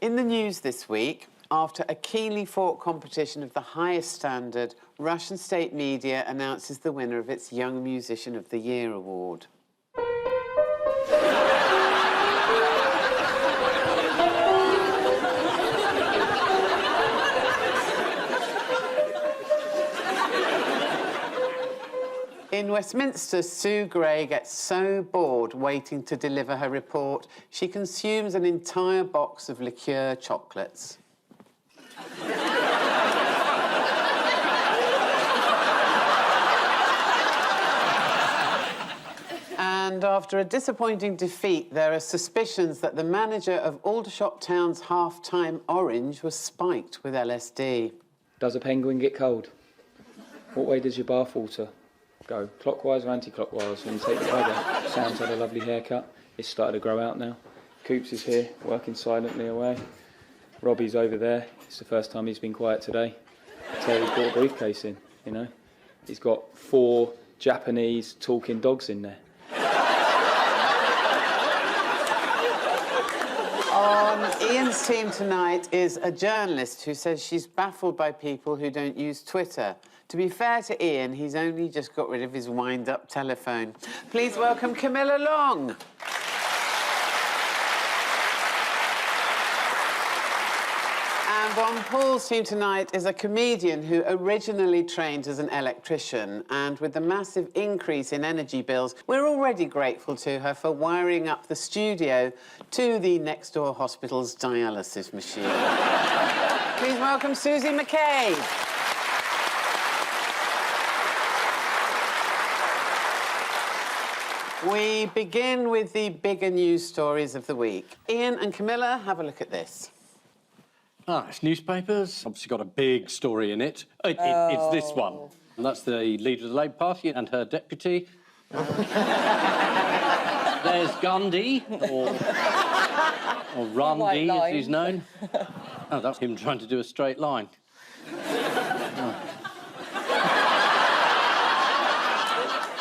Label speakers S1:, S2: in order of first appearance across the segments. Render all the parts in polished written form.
S1: In the news this week, after a keenly fought competition of the highest standard, Russian state media announces the winner of its Young Musician of the Year award. In Westminster, Sue Gray gets so bored waiting to deliver her report, she consumes an entire box of liqueur chocolates. And after a disappointing defeat, there are suspicions that the manager of Aldershot Town's half-time Orange was spiked with LSD.
S2: Does a penguin get cold? What way does your bath water go? Clockwise or anti-clockwise? When you take the bug out. Sam's had a lovely haircut. It's started to grow out now. Coops is here, working silently away. Robbie's over there. It's the first time he's been quiet today. Terry's brought a briefcase in, you know. He's got 4 Japanese talking dogs in there.
S1: On Ian's team tonight is a journalist who says she's baffled by people who don't use Twitter. To be fair to Ian, he's only just got rid of his wind-up telephone. Please welcome Camilla Long. And on Paul's team tonight is a comedian who originally trained as an electrician, and with the massive increase in energy bills, we're already grateful to her for wiring up the studio to the next-door hospital's dialysis machine. Please welcome Susie McCabe. We begin with the bigger news stories of the week. Ian and Camilla, have a look at this.
S3: It's newspapers. Obviously got a big story in it. It's this one. And that's the leader of the Labour Party and her deputy. There's Gundy, or Randy, as he's known. Oh, that's him trying to do a straight line.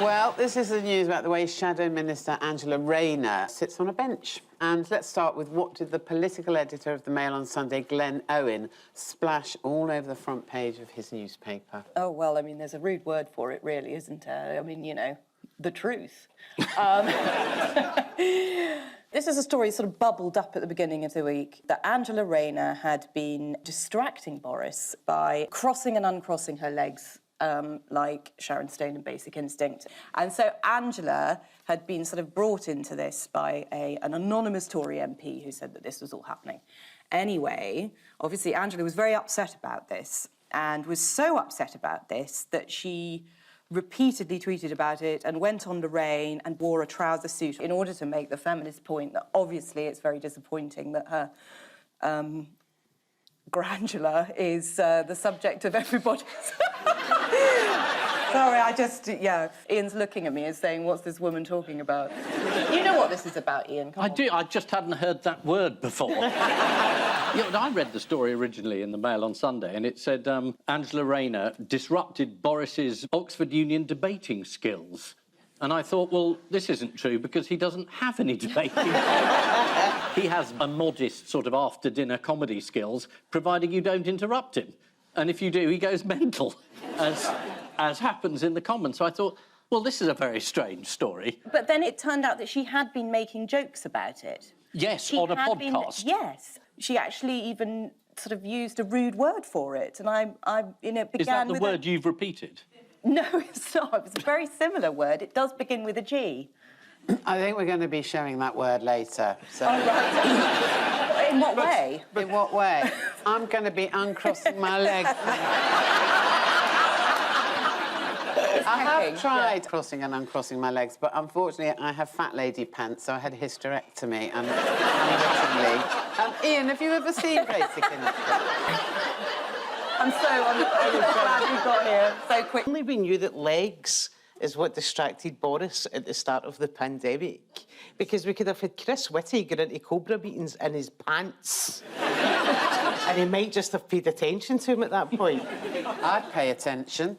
S1: Well, this is the news about the way Shadow Minister Angela Rayner sits on a bench. And let's start with what did the political editor of the Mail on Sunday, Glenn Owen, splash all over the front page of his newspaper?
S4: Oh, well, I mean, there's a rude word for it, really, isn't there? I mean, you know, the truth. This is a story sort of bubbled up at the beginning of the week, that Angela Rayner had been distracting Boris by crossing and uncrossing her legs like Sharon Stone in Basic Instinct. And so Angela had been sort of brought into this by an anonymous Tory MP who said that this was all happening. Anyway, obviously Angela was very upset about this, and was so upset about this that she repeatedly tweeted about it and went on Lorraine and wore a trouser suit in order to make the feminist point that obviously it's very disappointing that her grandula is the subject of everybody's... Sorry, Ian's looking at me and saying, what's this woman talking about? You know what this is about, Ian, come on.
S3: I do, I just hadn't heard that word before. I read the story originally in the Mail on Sunday, and it said Angela Rayner disrupted Boris's Oxford Union debating skills. And I thought, well, this isn't true because he doesn't have any debating. He has a modest sort of after-dinner comedy skills, providing you don't interrupt him. And if you do, he goes mental, as happens in the Commons. So I thought, well, this is a very strange story.
S4: But then it turned out that she had been making jokes about it.
S3: Yes, on a podcast.
S4: Yes. She actually even sort of used a rude word for it. And I began with...
S3: Is that the word you've repeated?
S4: No, it's not. It was a very similar word. It does begin with a G.
S1: I think we're going to be showing that word later. So.
S4: Oh, right. In what way?
S1: In what way? I'm going to be uncrossing my legs. I have tried crossing and uncrossing my legs, but unfortunately I have fat lady pants, so I had a hysterectomy, and unwittingly. Ian, have you ever seen Basic Instinct?
S4: I'm glad we got here so quick.
S5: Only we knew that legs is what distracted Boris at the start of the pandemic, because we could have had Chris Whitty get into Cobra meetings in his pants. And he might just have paid attention to him at that point.
S1: I'd pay attention.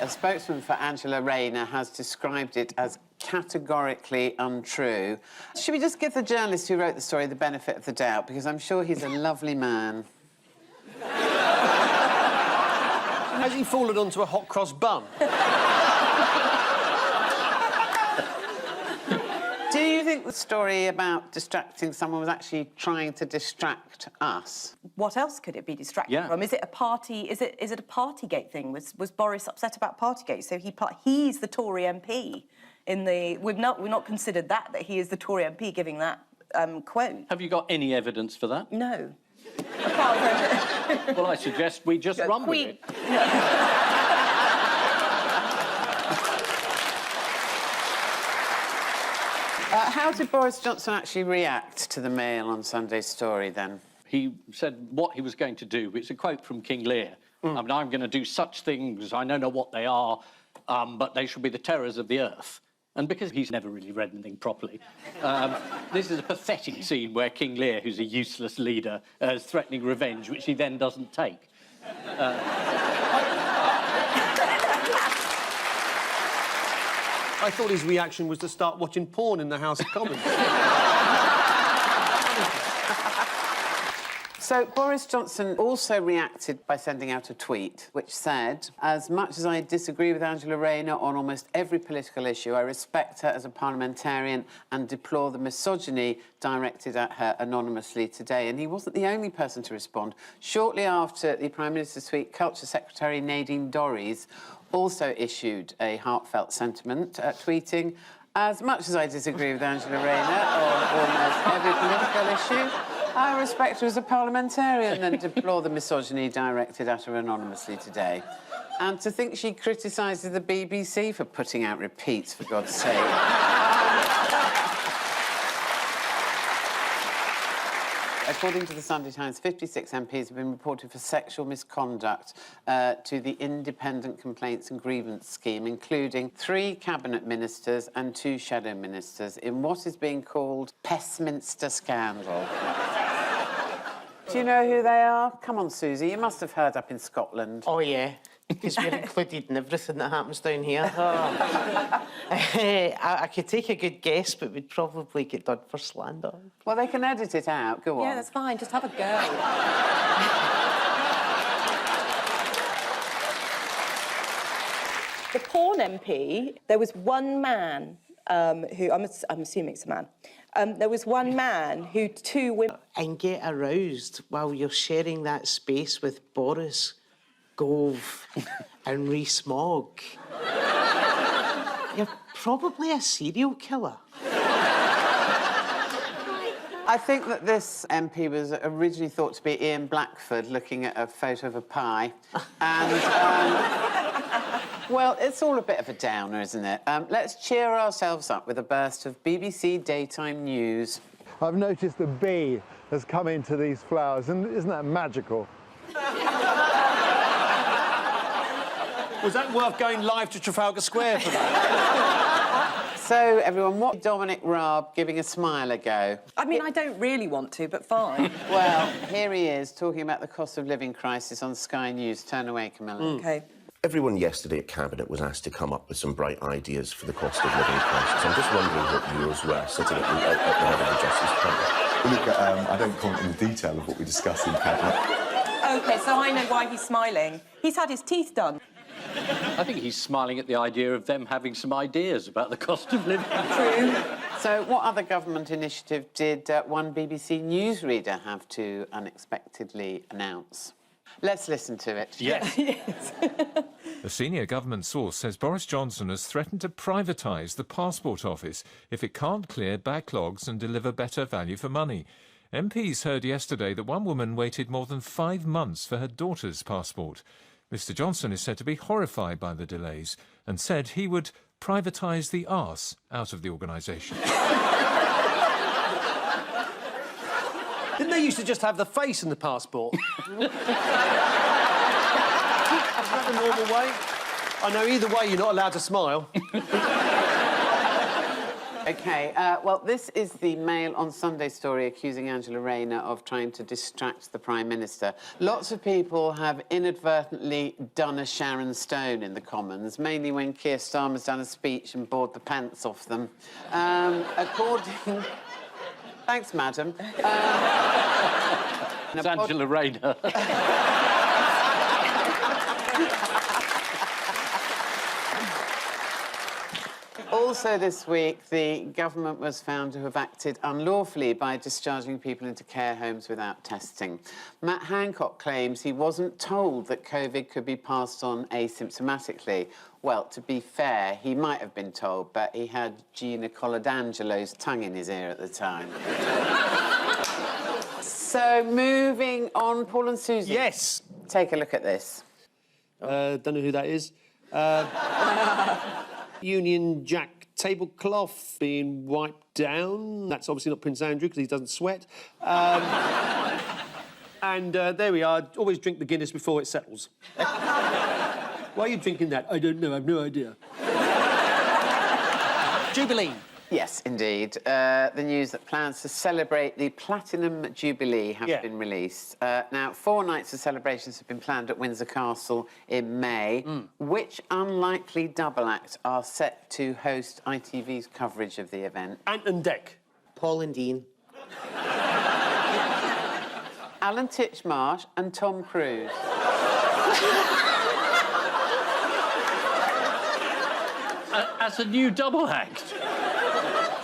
S1: A spokesman for Angela Rayner has described it as categorically untrue. Should we just give the journalist who wrote the story the benefit of the doubt? Because I'm sure he's a lovely man.
S6: Has he fallen onto a hot cross bun?
S1: Do you think the story about distracting someone was actually trying to distract us?
S4: What else could it be distracting from? Is it a party? Is it a Partygate thing? Was Boris upset about Partygate? So he's the Tory MP in the. We've not considered that he is the Tory MP giving that quote.
S3: Have you got any evidence for that?
S4: No. Apart from.
S3: Well, I suggest we just run with it.
S1: How did Boris Johnson actually react to the Mail on Sunday's story, then?
S3: He said what he was going to do. It's a quote from King Lear. I mean, I'm going to do such things, I don't know what they are, but they shall be the terrors of the earth. And because he's never really read anything properly, this is a pathetic scene where King Lear, who's a useless leader, is threatening revenge, which he then doesn't take.
S6: I thought his reaction was to start watching porn in the House of Commons.
S1: So Boris Johnson also reacted by sending out a tweet which said, as much as I disagree with Angela Rayner on almost every political issue, I respect her as a parliamentarian and deplore the misogyny directed at her anonymously today. And he wasn't the only person to respond. Shortly after the Prime Minister's tweet, Culture Secretary Nadine Dorries also issued a heartfelt sentiment, tweeting, as much as I disagree with Angela Rayner on almost every political issue, I respect her as a parliamentarian and deplore the misogyny directed at her anonymously today. And to think she criticises the BBC for putting out repeats, for God's sake. According to the Sunday Times, 56 MPs have been reported for sexual misconduct to the Independent Complaints and Grievance Scheme, including 3 cabinet ministers and 2 shadow ministers, in what is being called Pestminster scandal. Do you know who they are? Come on, Susie, you must have heard up in Scotland.
S5: Oh, yeah, because we're included in everything that happens down here. I could take a good guess, but we'd probably get done for slander.
S1: Well, they can edit it out. Go on.
S4: Yeah, that's fine. Just have a go. The porn MP, there was one man who... I'm assuming it's a man. There was one man who 2 women...
S5: And get aroused while you're sharing that space with Boris, Gove and Rees-Mogg. You're probably a serial killer.
S1: I think that this MP was originally thought to be Ian Blackford looking at a photo of a pie. And, well, it's all a bit of a downer, isn't it? Let's cheer ourselves up with a burst of BBC daytime news.
S7: I've noticed a bee has come into these flowers, and isn't that magical?
S6: Was that worth going live to Trafalgar Square for that?
S1: So, everyone, what Dominic Raab giving a smile a go?
S4: I mean, I don't really want to, but fine.
S1: Well, here he is, talking about the cost of living crisis on Sky News. Turn away, Camilla.
S4: OK.
S8: Everyone yesterday at Cabinet was asked to come up with some bright ideas for the cost of living crisis. I'm just wondering what yours were, sitting at the head of the Justice Department.
S9: Look, I don't comment on the detail of what we discussed in Cabinet.
S4: OK, so I know why he's smiling. He's had his teeth done.
S3: I think he's smiling at the idea of them having some ideas about the cost of living.
S4: True.
S1: So, what other government initiative did one BBC newsreader have to unexpectedly announce? Let's listen to it.
S3: Yes.
S4: Yes.
S10: A senior government source says Boris Johnson has threatened to privatise the passport office if it can't clear backlogs and deliver better value for money. MPs heard yesterday that one woman waited more than 5 months for her daughter's passport. Mr Johnson is said to be horrified by the delays and said he would privatise the arse out of the organisation.
S6: Didn't they used to just have the face in the passport? Is that the normal way? I know either way you're not allowed to smile.
S1: OK, well, this is the Mail on Sunday story accusing Angela Rayner of trying to distract the Prime Minister. Lots of people have inadvertently done a Sharon Stone in the Commons, mainly when Keir Starmer's done a speech and bored the pants off them. According... Thanks, madam.
S3: It's Angela Rayner.
S1: Also this week, the government was found to have acted unlawfully by discharging people into care homes without testing. Matt Hancock claims he wasn't told that COVID could be passed on asymptomatically. Well, to be fair, he might have been told, but he had Gina Coladangelo's tongue in his ear at the time. So, moving on, Paul and Susie.
S6: Yes.
S1: Take a look at this.
S6: Don't know who that is. Union Jack tablecloth being wiped down. That's obviously not Prince Andrew because he doesn't sweat. And there we are. Always drink the Guinness before it settles. Why are you drinking that? I don't know. I've no idea. Jubilee.
S1: Yes, indeed. The news that plans to celebrate the Platinum Jubilee have been released. Now, 4 nights of celebrations have been planned at Windsor Castle in May. Which unlikely double act are set to host ITV's coverage of the event?
S6: Ant and Dec.
S5: Paul and Dean.
S1: Alan Titchmarsh and Tom Cruise.
S3: As a new double act.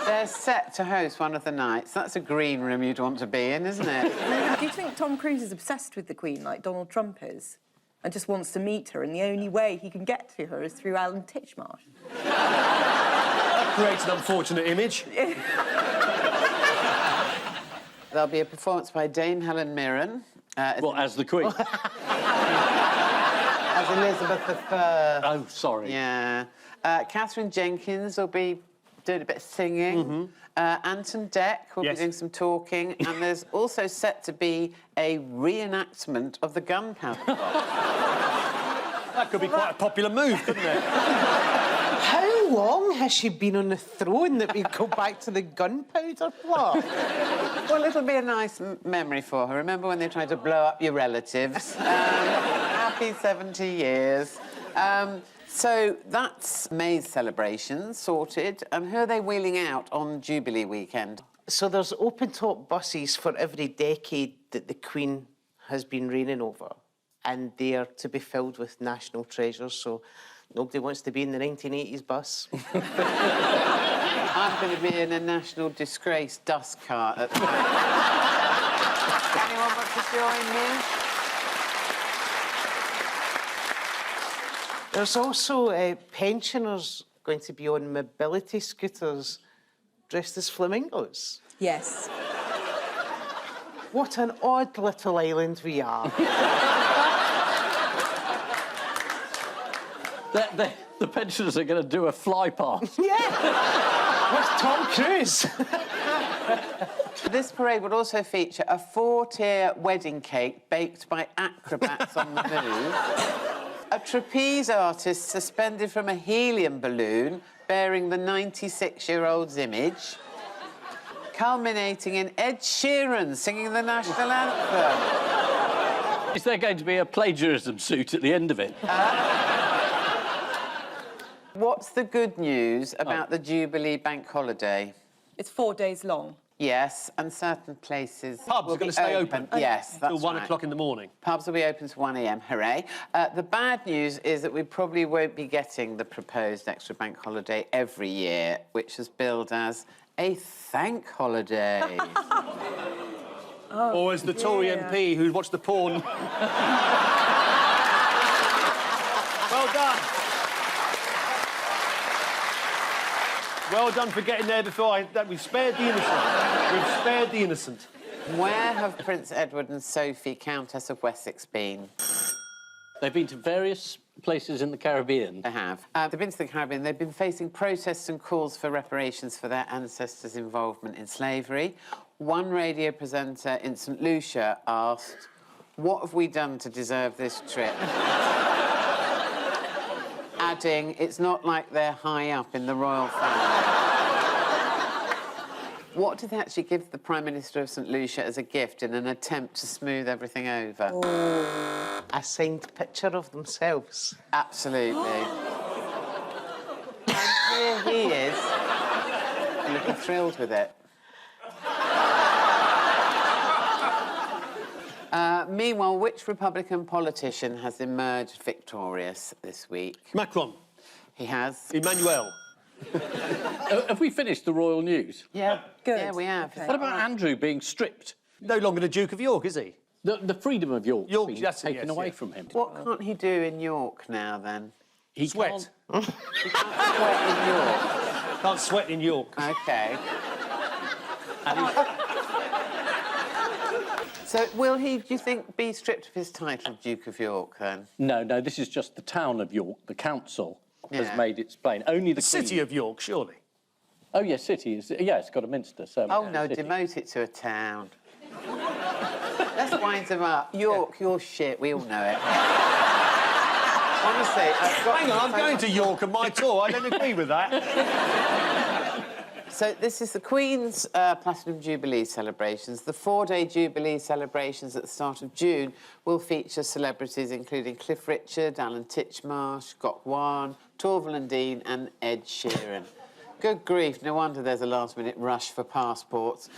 S1: They're set to host one of the nights. That's a green room you'd want to be in, isn't it?
S4: Do you think Tom Cruise is obsessed with the Queen like Donald Trump is? And just wants to meet her, and the only way he can get to her is through Alan Titchmarsh?
S6: That creates an unfortunate image.
S1: There'll be a performance by Dame Helen Mirren.
S3: As the Queen?
S1: As Elizabeth I.
S3: Oh, sorry.
S1: Yeah. Catherine Jenkins will be doing a bit of singing. Anton Dec will be doing some talking. And there's also set to be a reenactment of the gunpowder plot.
S6: That could be quite a popular move, couldn't it?
S5: How long has she been on the throne that we go back to the gunpowder plot?
S1: Well, it'll be a nice memory for her. Remember when they tried to blow up your relatives? Happy 70 years. So that's May's celebration sorted. Who are they wheeling out on Jubilee weekend?
S5: So there's open-top buses for every decade that the Queen has been reigning over, and they are to be filled with national treasures, so nobody wants to be in the 1980s bus.
S1: I'm going to be in a national disgrace dust cart at the moment. Anyone want to join me?
S5: There's also pensioners going to be on mobility scooters dressed as flamingos.
S4: Yes.
S5: What an odd little island we are.
S3: The pensioners are going to do a fly past.
S5: Yeah! With Tom Cruise.
S1: This parade would also feature a 4-tier wedding cake baked by acrobats on the move, a trapeze artist suspended from a helium balloon bearing the 96-year-old's image, culminating in Ed Sheeran singing the national anthem.
S3: Is there going to be a plagiarism suit at the end of it?
S1: What's the good news about the Jubilee bank holiday?
S4: It's 4 days long.
S1: Yes, and certain places
S6: Pubs
S1: will
S6: are going
S1: be
S6: to stay open.
S1: Yes, that's
S6: Till 1
S1: right.
S6: o'clock in the morning.
S1: Pubs will be open to 1 a.m, hooray. The bad news is that we probably won't be getting the proposed extra bank holiday every year, which is billed as a thank holiday.
S6: Or as the Tory MP who watched the porn. Well done. Well done for getting there before we've spared the innocent. We've spared the innocent.
S1: Where have Prince Edward and Sophie, Countess of Wessex, been?
S3: They've been to various places in the Caribbean.
S1: They have. They've been to the Caribbean. They've been facing protests and calls for reparations for their ancestors' involvement in slavery. One radio presenter in St Lucia asked, "What have we done to deserve this trip?" Adding, "It's not like they're high up in the royal family." What did they actually give the Prime Minister of St Lucia as a gift in an attempt to smooth everything over?
S5: A signed picture of themselves.
S1: Absolutely. And here he is, looking thrilled with it. Meanwhile, which Republican politician has emerged victorious this week?
S6: Macron.
S1: He has.
S6: Emmanuel.
S3: Have we finished the royal news?
S1: Yeah,
S4: Good.
S1: Yeah, we have.
S4: Okay.
S3: What about Andrew being stripped?
S6: No longer the Duke of York, is he?
S3: The freedom of York
S6: York,
S3: being
S6: that's it,
S3: taken
S6: yes,
S3: away
S6: yeah.
S3: from him.
S1: What can't he do in York now, then?
S3: He
S6: Sweat.
S3: can't-
S1: He can't sweat in York.
S6: Can't sweat in York.
S1: OK. So will he, do you think, be stripped of his title of Duke of York, then?
S3: No, this is just the town of York. The council
S1: Yeah.
S3: has made its plain. Only the
S6: City
S3: Queen-
S6: of York, surely.
S3: Oh, yes, city is... Yeah, it's got a minster, so...
S1: Oh, no,
S3: city.
S1: demote it to a town. Let's wind him up. York, you're shit, we all know it. Honestly, I've got...
S6: Hang on, I'm
S1: so
S6: going
S1: much-
S6: to York on my tour. I don't agree with that.
S1: So this is the Queen's Platinum Jubilee celebrations. The 4-day Jubilee celebrations at the start of June will feature celebrities including Cliff Richard, Alan Titchmarsh, Gok Wan, Torval and Dean and Ed Sheeran. Good grief, no wonder there's a last-minute rush for passports.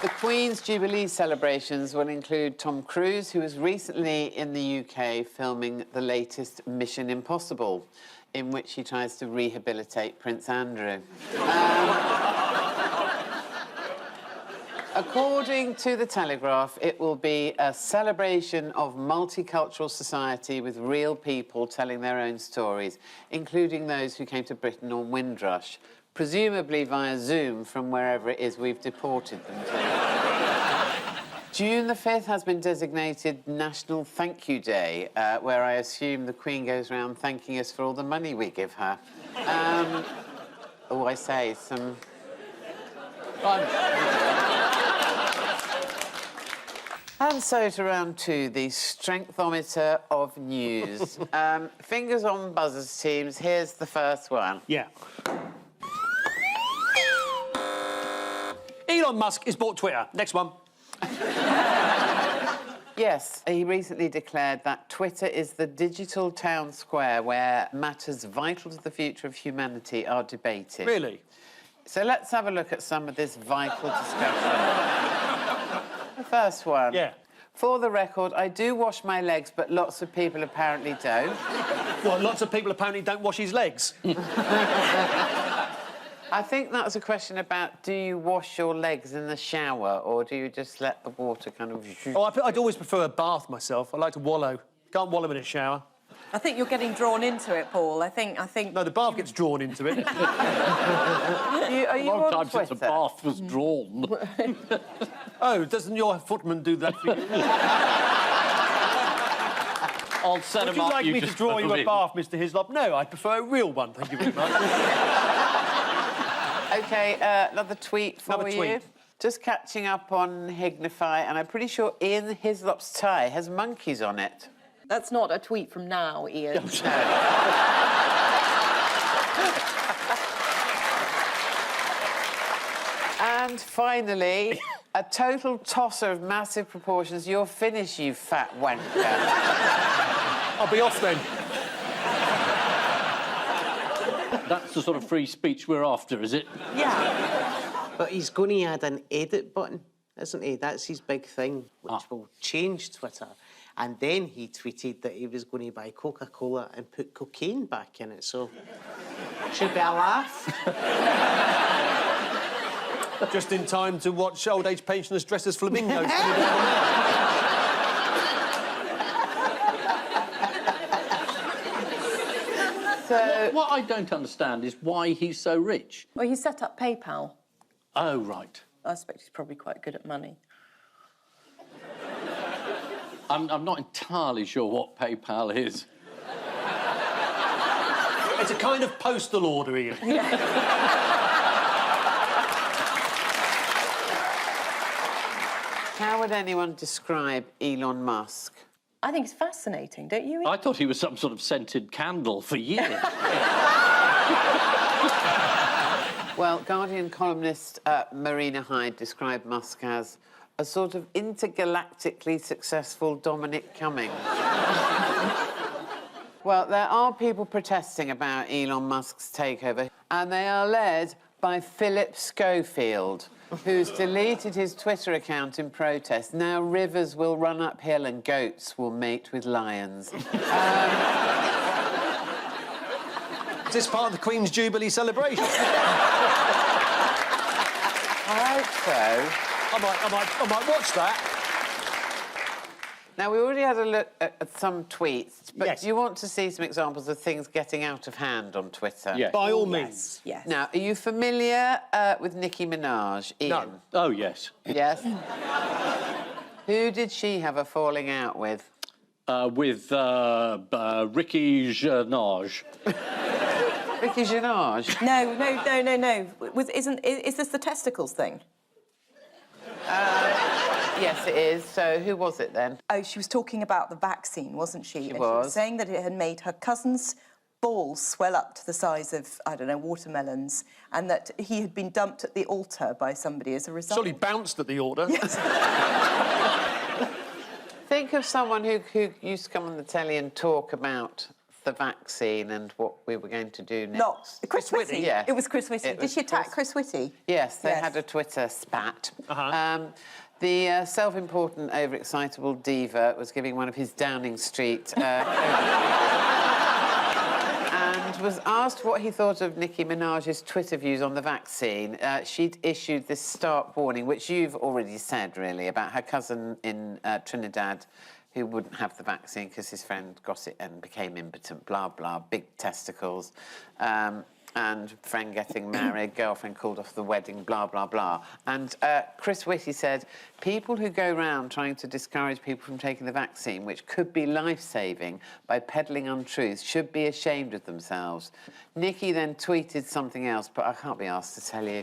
S1: The Queen's Jubilee celebrations will include Tom Cruise, who was recently in the UK filming the latest Mission Impossible, in which he tries to rehabilitate Prince Andrew. According to The Telegraph, it will be a celebration of multicultural society with real people telling their own stories, including those who came to Britain on Windrush, presumably via Zoom from wherever it is we've deported them to. June the 5th has been designated National Thank You Day, where I assume the Queen goes around thanking us for all the money we give her. Oh, I say, some... And so to round two, the strengthometer of news. Fingers on buzzers, teams. Here's the first one.
S6: Yeah. Elon Musk has bought Twitter. Next one.
S1: Yes, he recently declared that Twitter is the digital town square where matters vital to the future of humanity are debated.
S6: Really?
S1: So let's have a look at some of this vital discussion. The first one.
S6: Yeah.
S1: For the record, I do wash my legs, but lots of people apparently don't.
S6: Well, lots of people apparently don't wash his legs.
S1: I think that was a question about, do you wash your legs in the shower, or do you just let the water kind of...
S6: Oh, I'd always prefer a bath myself. I like to wallow. Can't wallow in a shower.
S4: I think you're getting drawn into it, Paul. I think.
S6: No, the bath gets drawn into it.
S1: Are you
S3: Long
S1: on
S3: time since
S1: Twitter?
S3: the bath was drawn.
S6: Oh, doesn't your footman do that for you?
S3: I'll set
S6: Would
S3: him
S6: you
S3: up.
S6: like me to
S3: just
S6: draw
S3: put
S6: you
S3: them
S6: a
S3: in.
S6: bath, Mr Hislop? No, I prefer a real one, thank you very much.
S1: OK, another tweet for
S6: Another
S1: you.
S6: tweet.
S1: Just catching up on Hignify, and I'm pretty sure Ian Hislop's tie has monkeys on it.
S4: That's not a tweet from now, Ian.
S1: And finally, a total tosser of massive proportions. You're finished, you fat wanker.
S6: I'll be off then.
S3: That's the sort of free speech we're after, is it?
S1: Yeah.
S5: But he's going to add an edit button, isn't he? That's his big thing, which will change Twitter. And then he tweeted that he was going to buy Coca-Cola and put cocaine back in it, so... should be a laugh.
S6: Just in time to watch old age pensioners dressed as flamingos.
S1: So,
S3: What I don't understand is why he's so rich.
S4: Well, he set up PayPal.
S3: Oh, right.
S4: I suspect he's probably quite good at money.
S3: I'm not entirely sure what PayPal is.
S6: It's a kind of postal order, Ian.
S1: how would anyone describe Elon Musk?
S4: I think it's fascinating, don't you?
S3: I thought he was some sort of scented candle for years.
S1: Well, Guardian columnist Marina Hyde described Musk as a sort of intergalactically successful Dominic Cummings. Well, there are people protesting about Elon Musk's takeover, and they are led by Philip Schofield, who's deleted his Twitter account in protest. Now rivers will run uphill and goats will mate with lions.
S6: Is this part of the Queen's Jubilee celebration?
S1: I hope so.
S6: I might watch that.
S1: Now, we already had a look at some tweets, but
S6: Yes.
S1: do you want to see some examples of things getting out of hand on Twitter?
S3: Yes.
S6: By all means.
S4: Yes.
S1: Now, are you familiar with Nicki Minaj, Ian?
S6: No.
S3: Oh, yes.
S1: Yes? Who did she have a falling out with?
S3: With Ricky Gervais.
S1: Ricky Minaj?
S4: No. Is this the testicles thing?
S1: Yes, it is. So who was it then?
S4: Oh, she was talking about the vaccine, wasn't she?
S1: was.
S4: And she was saying that it had made her cousin's balls swell up to the size of, I don't know, watermelons, and that he had been dumped at the altar by somebody as a result.
S6: Surely bounced at the order.
S1: Think of someone who used to come on the telly and talk about the vaccine and what we were going to do next.
S4: Not Chris Whitty.
S1: Yeah.
S4: It was Chris Whitty.
S1: It
S4: Did
S1: was
S4: she attack Chris Whitty?
S1: Yes, they
S4: Yes.
S1: had a Twitter spat.
S6: Uh-huh.
S1: The self-important, overexcitable diva was giving one of his Downing Street and was asked what he thought of Nicki Minaj's Twitter views on the vaccine. She'd issued this stark warning, which you've already said, really, about her cousin in Trinidad who wouldn't have the vaccine because his friend got it and became impotent, blah, blah, big testicles. And friend getting married, girlfriend called off the wedding, blah, blah, blah. And Chris Whitty said, people who go round trying to discourage people from taking the vaccine, which could be life-saving by peddling untruths, should be ashamed of themselves. Nicki then tweeted something else, but I can't be asked to tell you.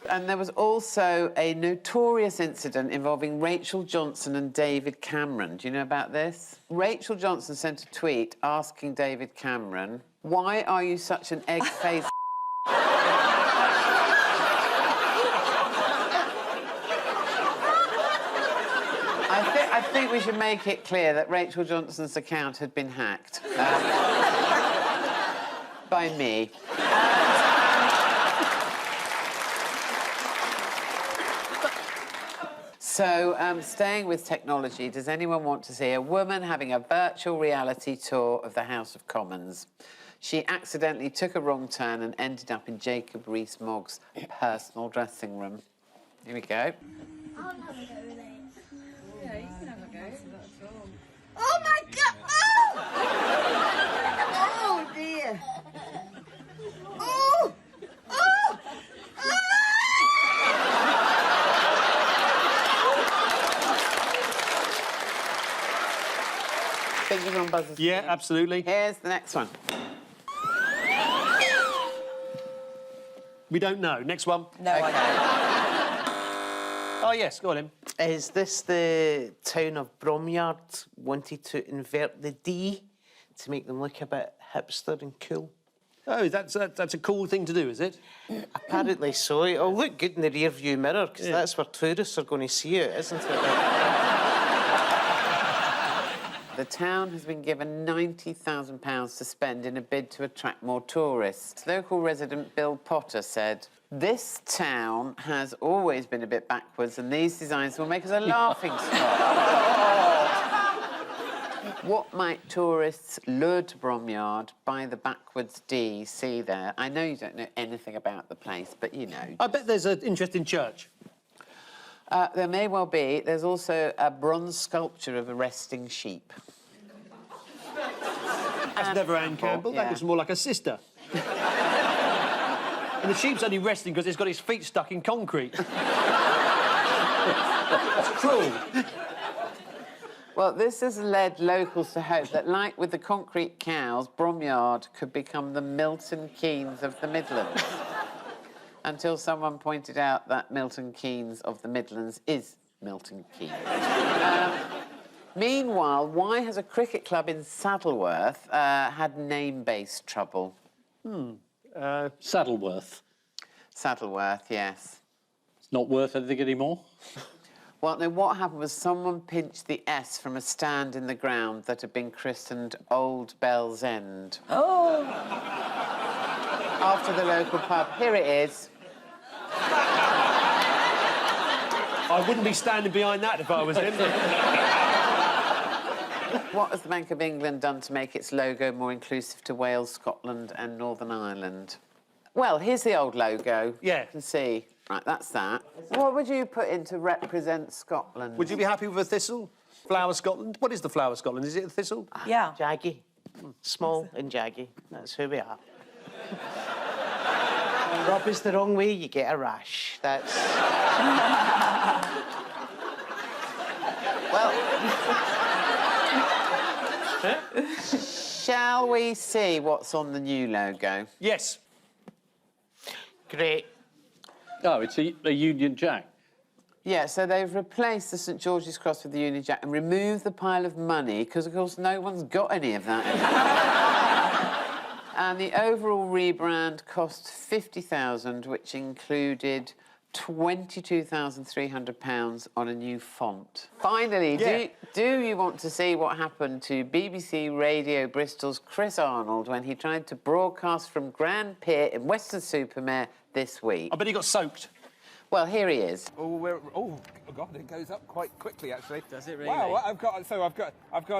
S1: And there was also a notorious incident involving Rachel Johnson and David Cameron. Do you know about this? Rachel Johnson sent a tweet asking David Cameron, why are you such an egg-faced I think we should make it clear that Rachel Johnson's account had been hacked. By me. So, staying with technology, does anyone want to see a woman having a virtual reality tour of the House of Commons? She accidentally took a wrong turn and ended up in Jacob Rees-Mogg's personal dressing room. Here we go.
S11: I'll have a go with it. Yeah, you can have a go. Oh my God! Oh! Oh dear! Oh! Oh!
S1: Fingers on buzzers.
S6: Yeah, absolutely.
S1: Here's the next one.
S6: We don't know. Next one.
S4: No, I don't.
S6: Oh, yes, go on, Em.
S5: Is this the town of Bromyard wanted to invert the D to make them look a bit hipster and cool?
S6: Oh, that's a cool thing to do, is it?
S5: Apparently so. It'll look good in the rear view mirror because that's where tourists are going to see it, isn't it?
S1: The town has been given £90,000 to spend in a bid to attract more tourists. Local resident Bill Potter said, this town has always been a bit backwards and these designs will make us a laughing stock. What might tourists lured to Bromyard by the backwards D see there? I know you don't know anything about the place, but you know.
S6: I bet there's an interesting church.
S1: There may well be. There's also a bronze sculpture of a resting sheep.
S6: That's never Anne Campbell. That
S1: yeah.
S6: looks more like a sister. And the sheep's only resting because it's got his feet stuck in concrete. That's cruel.
S1: Well, this has led locals to hope that, like with the concrete cows, Bromyard could become the Milton Keynes of the Midlands. Until someone pointed out that Milton Keynes of the Midlands is Milton Keynes. Meanwhile, why has a cricket club in Saddleworth had name-based trouble?
S3: Saddleworth.
S1: Saddleworth, yes.
S3: It's not worth anything anymore?
S1: Well, no, what happened was someone pinched the S from a stand in the ground that had been christened Old Bell's End.
S4: Oh!
S1: After the local pub. Here it is.
S6: I wouldn't be standing behind that if I was him.
S1: What has the Bank of England done to make its logo more inclusive to Wales, Scotland and Northern Ireland? Well, here's the old logo.
S6: Yeah.
S1: You can see. Right, that's that. What would you put in to represent Scotland?
S6: Would you be happy with a thistle? Flower Scotland? What is the Flower Scotland? Is it a thistle?
S4: Yeah.
S5: Jaggy. Small and jaggy. That's who we are. Rub is the wrong way, you get a rash. That's...
S1: Well... Shall we see what's on the new logo?
S6: Yes.
S5: Great.
S3: Oh, it's a Union Jack.
S1: Yeah, so they've replaced the St George's Cross with the Union Jack and removed the pile of money, because, of course, no one's got any of that anymore. And the overall rebrand cost £50,000, which included £22,300 on a new font. Finally, do you want to see what happened to BBC Radio Bristol's Chris Arnold when he tried to broadcast from Grand Pier in Weston-super-Mare this week?
S6: I bet he got soaked.
S1: Well, here he is.
S12: Oh, God, it goes up quite quickly, actually.
S3: Does it really?
S12: Wow, I've got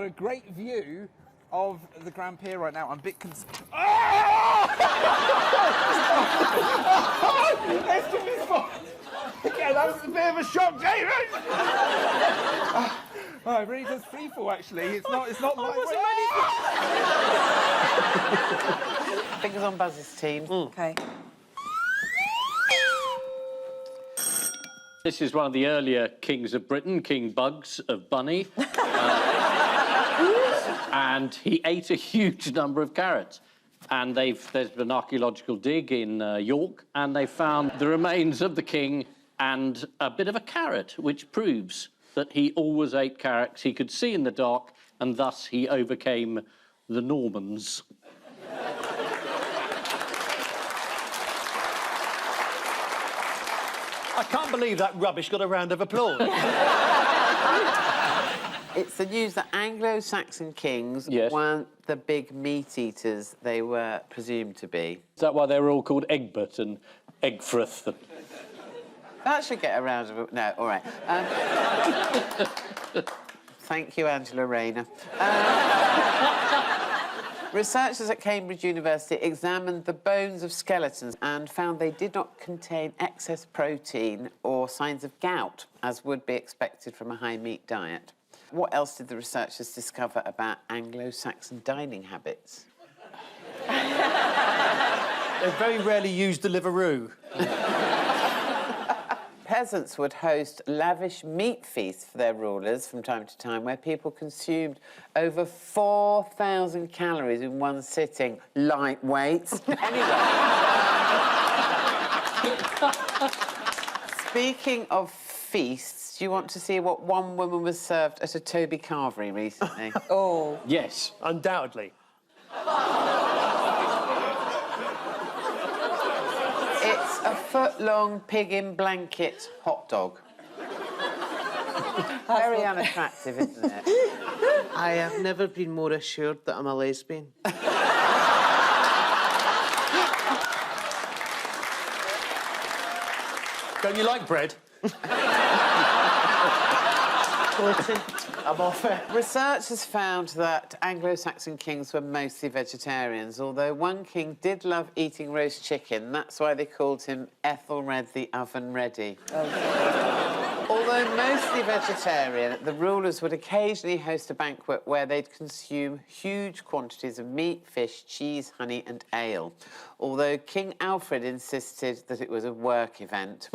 S12: a great view of the Grand Pier right now. I'm a bit concerned. Yeah, that was a bit of a shock, David. Oh, it really does free fall. Actually, it's not like.
S1: Fingers on Buzz's team.
S4: OK.
S3: This is one of the earlier kings of Britain, King Bugs of Bunny. And he ate a huge number of carrots. And there's been an archaeological dig in York, and they found the remains of the king and a bit of a carrot, which proves that he always ate carrots. He could see in the dark, and thus he overcame the Normans.
S6: I can't believe that rubbish got a round of applause.
S1: It's the news that Anglo-Saxon kings weren't the big meat-eaters they were presumed to be.
S3: Is that why they were all called Egbert and Egfrith?
S1: That should get a round of... No, all right. Thank you, Angela Rayner. Researchers at Cambridge University examined the bones of skeletons and found they did not contain excess protein or signs of gout, as would be expected from a high-meat diet. What else did the researchers discover about Anglo-Saxon dining habits?
S6: They very rarely used Deliveroo.
S1: Peasants would host lavish meat feasts for their rulers from time to time, where people consumed over 4,000 calories in one sitting. Lightweights. Anyway. Speaking of feasts, do you want to see what one woman was served at a Toby Carvery recently?
S4: Oh.
S6: Yes, undoubtedly.
S1: It's a foot-long pig-in-blanket hot dog. Very unattractive, isn't it?
S5: I have never been more assured that I'm a lesbian.
S6: Don't you like bread?
S5: I'm off it.
S1: Researchers found that Anglo-Saxon kings were mostly vegetarians, although one king did love eating roast chicken. That's why they called him Ethelred the Oven Ready. Although mostly vegetarian, the rulers would occasionally host a banquet where they'd consume huge quantities of meat, fish, cheese, honey and ale. Although King Alfred insisted that it was a work event.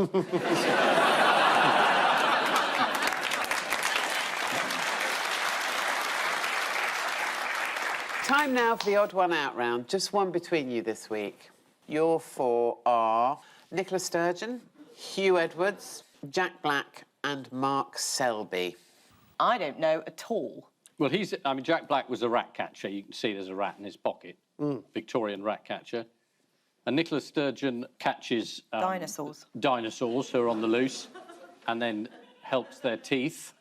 S1: Time now for the odd one out round. Just one between you this week. Your four are Nicola Sturgeon, Hugh Edwards, Jack Black and Mark Selby?
S4: I don't know at all.
S3: Well, Jack Black was a rat catcher. You can see there's a rat in his pocket. Victorian rat catcher. And Nicola Sturgeon catches... Dinosaurs who are on the loose and then helps their teeth.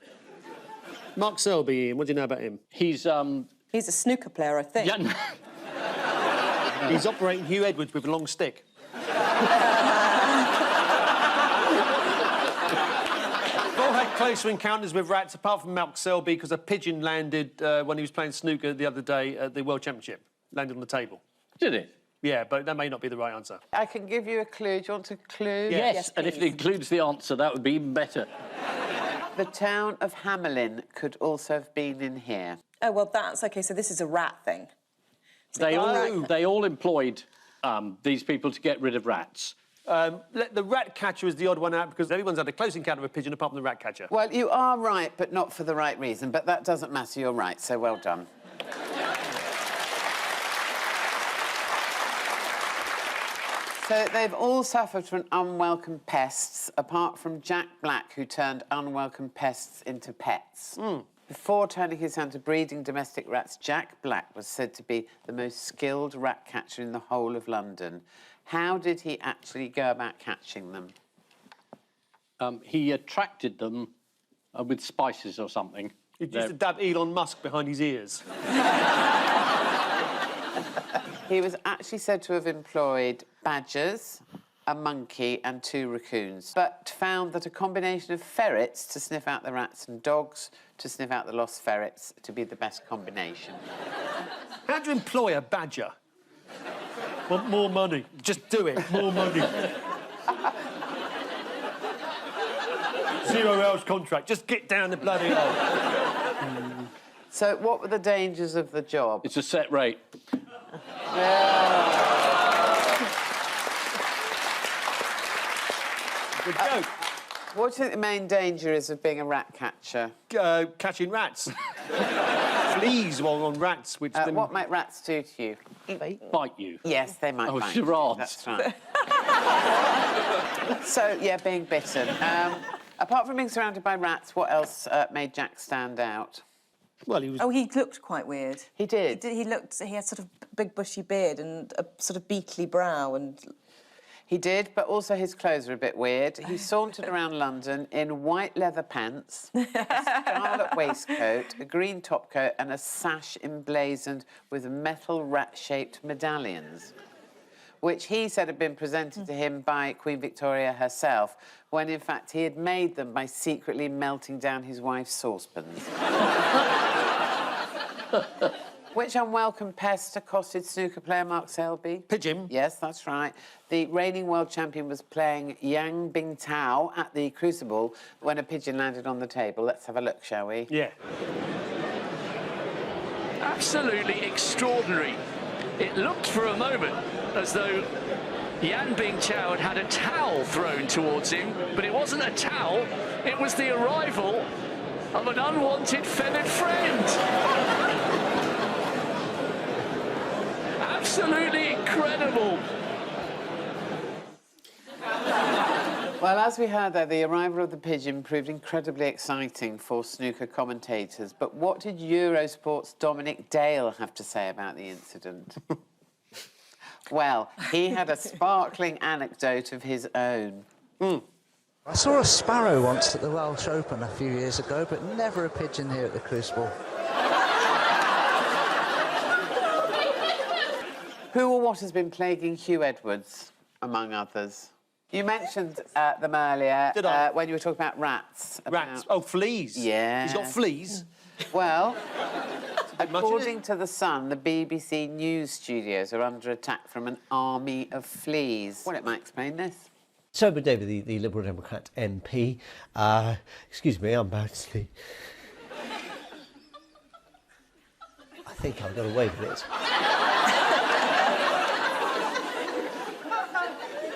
S6: Mark Selby, Ian, what do you know about him?
S3: He's
S4: a snooker player, I think.
S3: Yeah.
S6: He's operating Hugh Edwards with a long stick. All had closer encounters with rats, apart from Mark Selby, because a pigeon landed when he was playing snooker the other day at the World Championship. Landed on the table.
S3: Did it?
S6: Yeah, but that may not be the right answer.
S1: I can give you a clue. Do you want a clue?
S3: Yes, and if it includes the answer, that would be even better.
S1: The town of Hamelin could also have been in here.
S4: Oh, well, that's... OK, so this is a rat thing.
S3: They all employed these people to get rid of rats.
S6: The rat catcher is the odd one out because everyone's had a close encounter with a pigeon apart from the rat catcher.
S1: Well, you are right, but not for the right reason. But that doesn't matter. You're right, so well done. So they've all suffered from unwelcome pests, apart from Jack Black, who turned unwelcome pests into pets. Before turning his hand to breeding domestic rats, Jack Black was said to be the most skilled rat catcher in the whole of London. How did he actually go about catching them?
S3: He attracted them with spices or something.
S6: He used to dab Elon Musk behind his ears.
S1: He was actually said to have employed badgers, a monkey and 2 raccoons, but found that a combination of ferrets to sniff out the rats and dogs to sniff out the lost ferrets to be the best combination.
S6: How do you employ a badger? Want more money? Just do it. More money. 0 hours contract. Just get down the bloody hole.
S1: So what were the dangers of the job?
S3: It's a set rate.
S6: Good joke.
S1: What do you think the main danger is of being a rat catcher?
S6: Catching rats. Fleas while on rats, which...
S1: What might rats do to you?
S3: Bite you.
S1: Yes, they might bite you.
S3: charades.
S1: That's right. So, yeah, being bitten. Apart from being surrounded by rats, what else made Jack stand out?
S6: Well, he was...
S4: Oh, he looked quite weird.
S1: He did?
S4: He had sort of big bushy beard and a sort of beetly brow and...
S1: He did, but also his clothes were a bit weird. He sauntered around London in white leather pants, a scarlet waistcoat, a green topcoat and a sash emblazoned with metal rat-shaped medallions, which he said had been presented to him by Queen Victoria herself, when in fact he had made them by secretly melting down his wife's saucepans. Which unwelcome pest accosted snooker player Mark Selby?
S6: Pigeon.
S1: Yes, that's right. The reigning world champion was playing Yang Bingtao at the Crucible when a pigeon landed on the table. Let's have a look, shall we?
S6: Yeah.
S13: Absolutely extraordinary. It looked for a moment as though Yan Bingtao had a towel thrown towards him, but it wasn't a towel, it was the arrival of an unwanted feathered friend. Absolutely incredible.
S1: Well, as we heard there, the arrival of the pigeon proved incredibly exciting for snooker commentators. But what did Eurosport's Dominic Dale have to say about the incident? Well, he had a sparkling anecdote of his own.
S14: I saw a sparrow once at the Welsh Open a few years ago, but never a pigeon here at the Crucible.
S1: Who or what has been plaguing Hugh Edwards, among others? You mentioned them earlier when you were talking about rats.
S6: Rats? Oh, fleas.
S1: Yeah.
S6: He's got fleas?
S1: Well, according to The Sun, the BBC News studios are under attack from an army of fleas. Well, it might explain this.
S15: Sober David, the Liberal Democrat MP. Excuse me, I'm about to sleep. I think I've got away with it.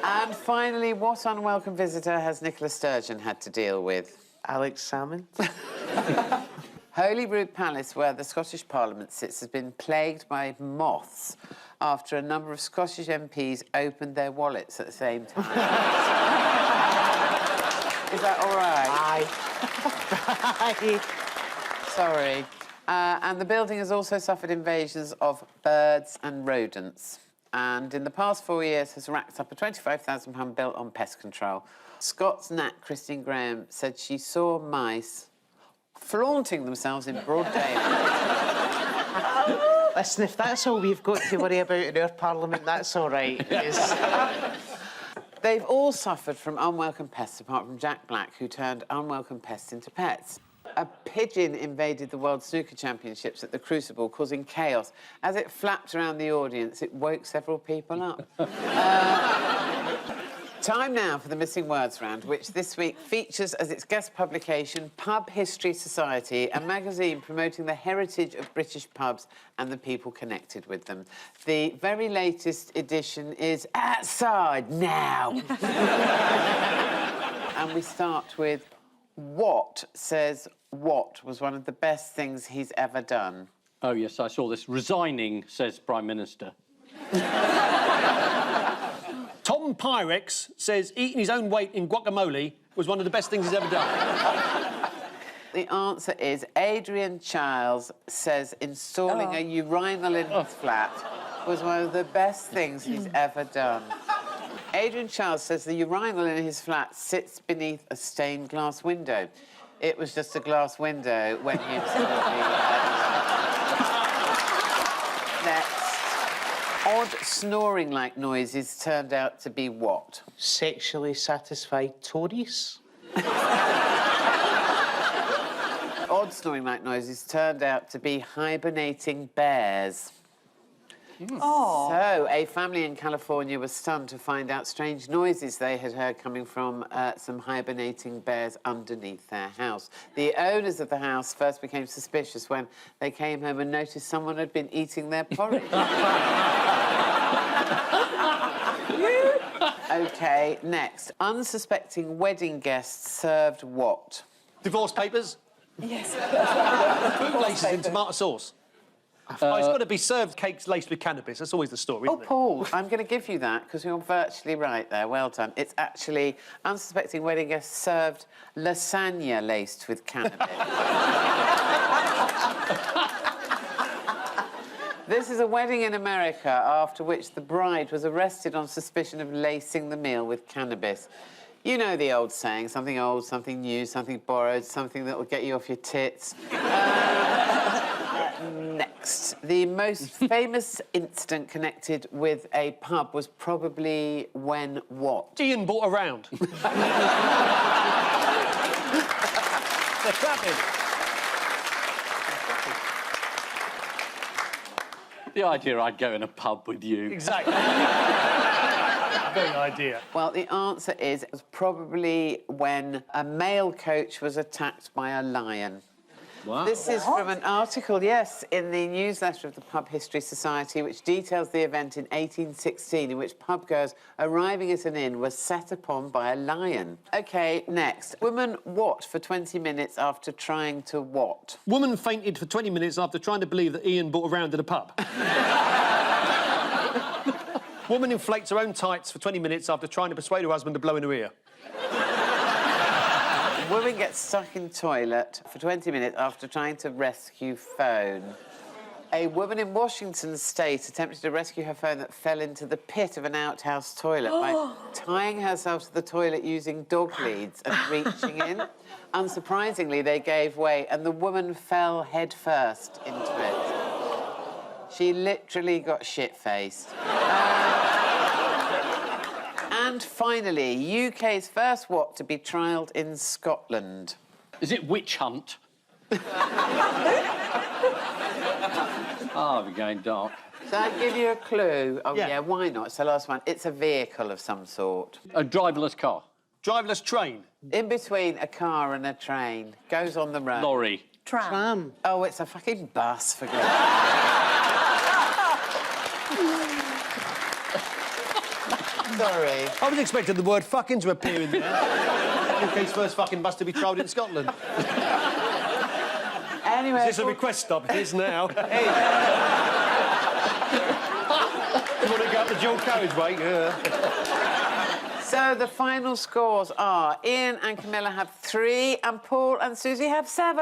S1: And finally, what unwelcome visitor has Nicola Sturgeon had to deal with?
S5: Alex Salmond.
S1: Holyrood Palace, where the Scottish Parliament sits, has been plagued by moths after a number of Scottish MPs opened their wallets at the same time. Is that all right?
S5: Aye.
S1: Sorry. And the building has also suffered invasions of birds and rodents. And in the past 4 years has racked up a £25,000 bill on pest control. Scott's Nat Christine Graham said she saw mice flaunting themselves in broad daylight.
S5: Listen, if that's all we've got to worry about in our parliament, that's all right.
S1: They've all suffered from unwelcome pests, apart from Jack Black, who turned unwelcome pests into pets. A pigeon invaded the World Snooker Championships at the Crucible, causing chaos. As it flapped around the audience, it woke several people up. Time now for the Missing Words Round, which this week features as its guest publication Pub History Society, a magazine promoting the heritage of British pubs and the people connected with them. The very latest edition is Outside Now. And we start with Watt says Watt was one of the best things he's ever done.
S3: Oh, yes, I saw this. Resigning, says Prime Minister.
S6: Tom Pyrex says eating his own weight in guacamole was one of the best things he's ever done.
S1: The answer is Adrian Chiles says installing a urinal in his flat was one of the best things he's ever done. Adrian Chiles says the urinal in his flat sits beneath a stained glass window. It was just a glass window when he installed Next. Odd snoring-like noises turned out to be what?
S5: Sexually satisfied Tories.
S1: Odd snoring-like noises turned out to be hibernating bears.
S4: Oh.
S1: So, a family in California was stunned to find out strange noises they had heard coming from some hibernating bears underneath their house. The owners of the house first became suspicious when they came home and noticed someone had been eating their porridge. OK, next. Unsuspecting wedding guests served what?
S6: Divorce papers?
S4: Yes.
S6: Bootlaces in tomato sauce. It's got to be served cakes laced with cannabis. That's always the story, isn't it?
S1: Paul, I'm going to give you that because you're virtually right there. Well done. It's actually unsuspecting wedding guests served lasagna laced with cannabis. This is a wedding in America after which the bride was arrested on suspicion of lacing the meal with cannabis. You know the old saying, something old, something new, something borrowed, something that will get you off your tits. Next, the most famous incident connected with a pub was probably when what?
S6: Ian bought a round. They're clapping.
S3: The idea I'd go in a pub with you.
S6: Exactly. Very idea.
S1: Well, the answer is it was probably when a male coach was attacked by a lion.
S3: Wow.
S1: This is from an article, yes, in the newsletter of the Pub History Society, which details the event in 1816 in which pubgoers arriving at an inn were set upon by a lion. OK, next. Woman what for 20 minutes after trying to what?
S6: Woman fainted for 20 minutes after trying to believe that Ian bought a round at a pub. Woman inflates her own tights for 20 minutes after trying to persuade her husband to blow in her ear.
S1: Woman gets stuck in toilet for 20 minutes after trying to rescue phone. A woman in Washington State attempted to rescue her phone that fell into the pit of an outhouse toilet by tying herself to the toilet using dog leads and reaching in. Unsurprisingly, they gave way and the woman fell head first into it. She literally got shit-faced. And finally, UK's first what to be trialled in Scotland?
S3: Is it Witch Hunt? Oh, we're going dark.
S1: So I give you a clue? Oh, yeah, why not? It's the last one. It's a vehicle of some sort.
S3: A driverless car.
S6: Driverless train.
S1: In between a car and a train. Goes on the road.
S3: Lorry.
S4: Tram.
S1: Oh, it's a fucking bus, for God's Sorry.
S6: I was expecting the word fucking to appear in there. UK's first fucking bus to be trialled in Scotland.
S1: Anyway...
S6: Is this a request stop? It is now. Hey! You want to go up the dual carriageway? Yeah.
S1: So the final scores are Ian and Camilla have 3 and Paul and Susie have 7.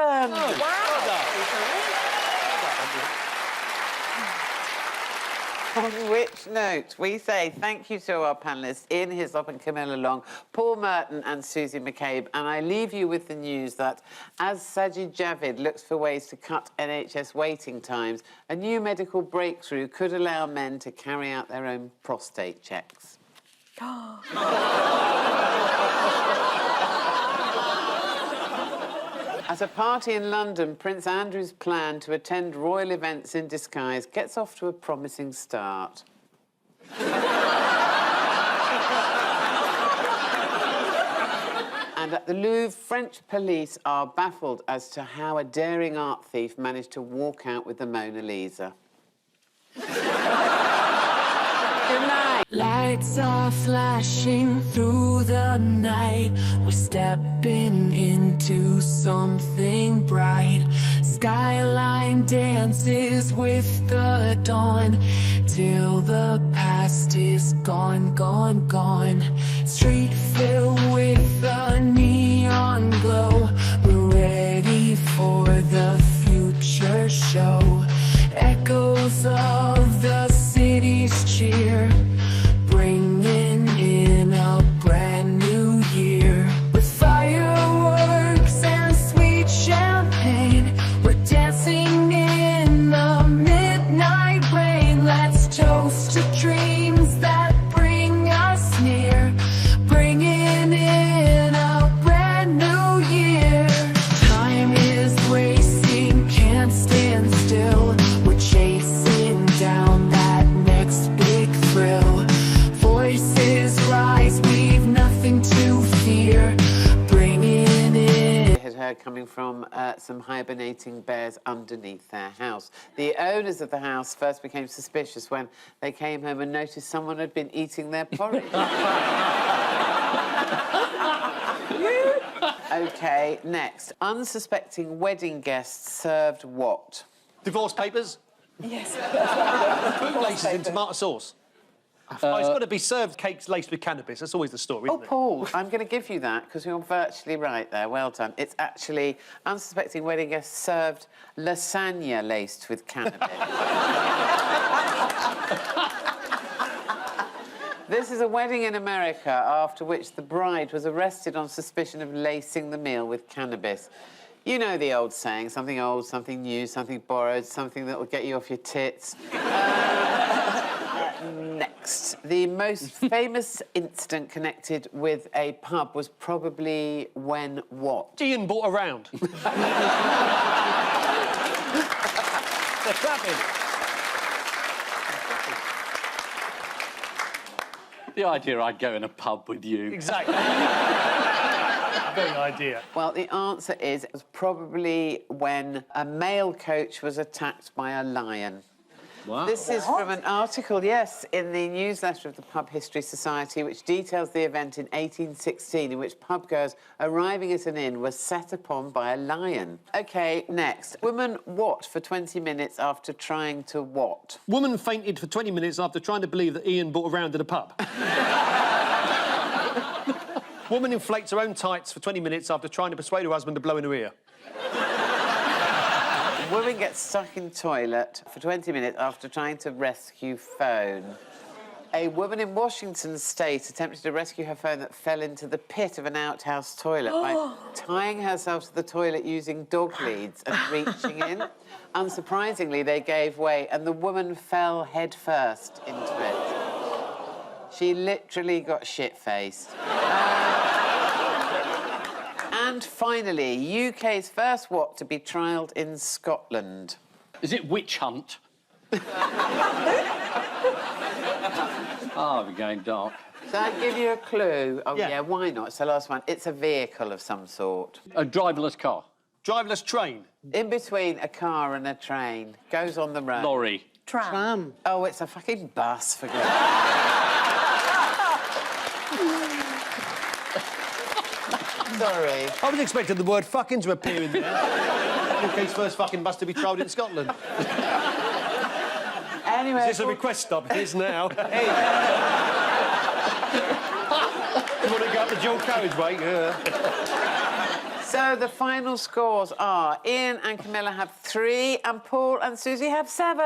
S1: On which note, we say thank you to our panellists, Ian Hislop and Camilla Long, Paul Merton and Susie McCabe, and I leave you with the news that as Sajid Javid looks for ways to cut NHS waiting times, a new medical breakthrough could allow men to carry out their own prostate checks. At a party in London, Prince Andrew's plan to attend royal events in disguise gets off to a promising start. And at the Louvre, French police are baffled as to how a daring art thief managed to walk out with the Mona Lisa. Good night.
S16: Lights are flashing through the night. We're stepping into something bright. Skyline dances with the dawn till the past is gone, gone, gone. Street filled with a neon glow. We're ready for the future show. Echoes of the city's cheer, bringing in a brand new year. With fireworks and sweet champagne, we're dancing in the midnight rain. Let's toast to dreams that bring us near, bringing in a brand new year. Time is racing, can't stand still. We're chasing down that next big thrill. Voices rise, we've nothing to fear, bringing in.
S1: Had heard coming from some hibernating bears underneath their house. The owners of the house first became suspicious when they came home and noticed someone had been eating their porridge. OK, next. Unsuspecting wedding guests served what?
S6: Divorce papers?
S4: Yes.
S6: Fruit laces in tomato sauce. It's got to be served cakes laced with cannabis. That's always the story, isn't it?
S1: Paul, I'm going to give you that because you're virtually right there. Well done. It's actually unsuspecting wedding guests served lasagna laced with cannabis. This is a wedding in America after which the bride was arrested on suspicion of lacing the meal with cannabis. You know the old saying, something old, something new, something borrowed, something that will get you off your tits. Next, the most famous incident connected with a pub was probably when what?
S6: Ian bought a round. They're clapping.
S3: The idea I'd go in a pub with you.
S6: Exactly. Very idea.
S1: Well, the answer is it was probably when a male coach was attacked by a lion.
S3: Wow.
S1: This is from an article, yes, in the newsletter of the Pub History Society, which details the event in 1816 in which pubgoers arriving at an inn were set upon by a lion. OK, next. Woman what for 20 minutes after trying to what?
S6: Woman fainted for 20 minutes after trying to believe that Ian bought a round at a pub. Woman inflates her own tights for 20 minutes after trying to persuade her husband to blow in her ear.
S1: Woman gets stuck in toilet for 20 minutes after trying to rescue phone. A woman in Washington state attempted to rescue her phone that fell into the pit of an outhouse toilet by tying herself to the toilet using dog leads and reaching in. Unsurprisingly, they gave way and the woman fell head first into it. She literally got shit-faced. And finally, UK's first what to be trialled in Scotland?
S3: Is it Witch Hunt? Oh, we're going dark.
S1: Shall I give you a clue? Oh, yeah, why not? It's the last one. It's a vehicle of some sort.
S3: A driverless car.
S6: Driverless train.
S1: In between a car and a train. Goes on the road.
S3: Lorry.
S4: Tram.
S1: Oh, it's a fucking bus, for God's Sorry.
S6: I was expecting the word fucking to appear in there. UK's first fucking bus to be trialled in Scotland.
S1: Anyway...
S6: Is this a request stop? It is now. want to go up the dual carriageway?
S1: So the final scores are Ian and Camilla have 3, and Paul and Susie have 7.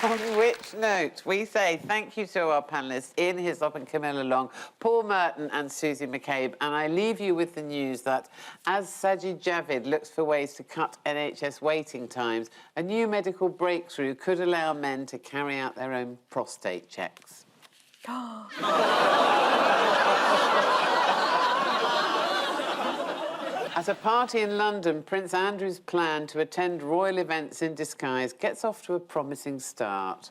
S1: On which note, we say thank you to our panellists, Ian Hislop and Camilla Long, Paul Merton and Susie McCabe, and I leave you with the news that as Sajid Javid looks for ways to cut NHS waiting times, a new medical breakthrough could allow men to carry out their own prostate checks. At a party in London, Prince Andrew's plan to attend royal events in disguise gets off to a promising start.